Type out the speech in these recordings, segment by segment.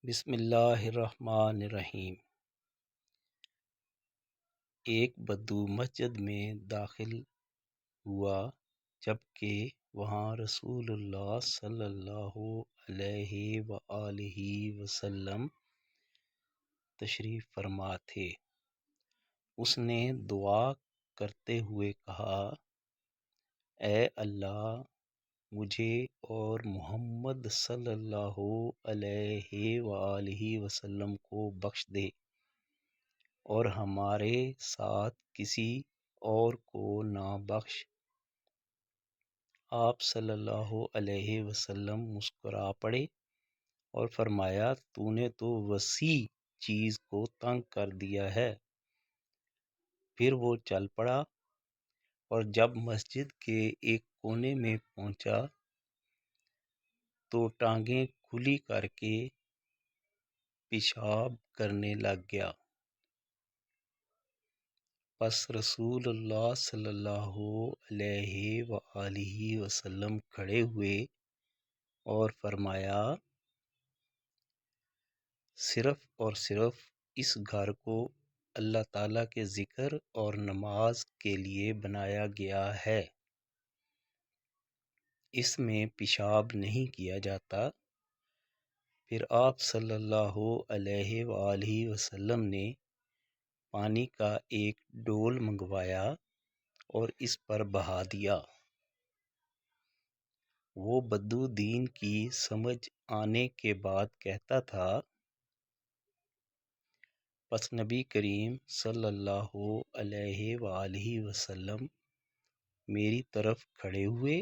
بسم اللہ الرحمن الرحیم۔ ایک بدو مسجد میں داخل ہوا جبکہ وہاں رسول اللہ صلی اللہ علیہ وآلہ وسلم تشریف فرما تھے۔ اس نے دعا کرتے ہوئے کہا: اے اللہ، مجھے اور محمد صلی اللہ علیہ وآلہ وسلم کو بخش دے اور ہمارے ساتھ کسی اور کو نہ بخش۔ آپ صلی اللہ علیہ وسلم مسکرا پڑے اور فرمایا: تو نے تو وسیع چیز کو تنگ کر دیا ہے۔ پھر وہ چل پڑا اور جب مسجد کے ایک کونے میں پہنچا تو ٹانگیں کھلی کر کے پیشاب کرنے لگ گیا۔ پس رسول اللہ صلی اللہ علیہ وآلہ وسلم کھڑے ہوئے اور فرمایا: صرف اور صرف اس گھر کو اللہ تعالیٰ کے ذکر اور نماز کے لیے بنایا گیا ہے، اس میں پیشاب نہیں کیا جاتا۔ پھر آپ صلی اللہ علیہ وآلہ وسلم نے پانی کا ایک ڈول منگوایا اور اس پر بہا دیا۔ وہ بدو دین کی سمجھ آنے کے بعد کہتا تھا: پس نبی کریم صلی اللہ علیہ وآلہ وسلم میری طرف کھڑے ہوئے،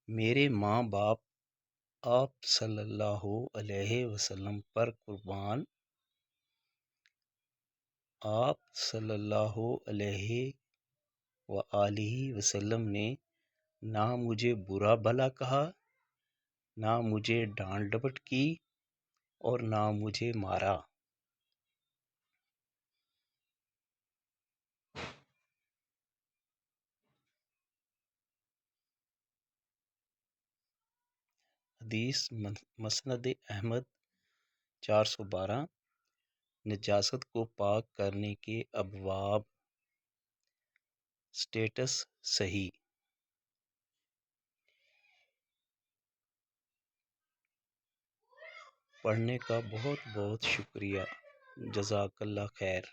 میرے ماں باپ آپ صلی اللہ علیہ وسلم پر قربان۔ آپ صلی اللہ علیہ وآلہ وسلم نے نہ مجھے برا بھلا کہا، نہ مجھے ڈانٹ ڈپٹ کی اور نہ مجھے مارا۔ حدیث مسند احمد 412۔ نجاست کو پاک کرنے کے ابواب۔ سٹیٹس صحیح۔ پڑھنے کا بہت بہت شکریہ۔ جزاک اللہ خیر۔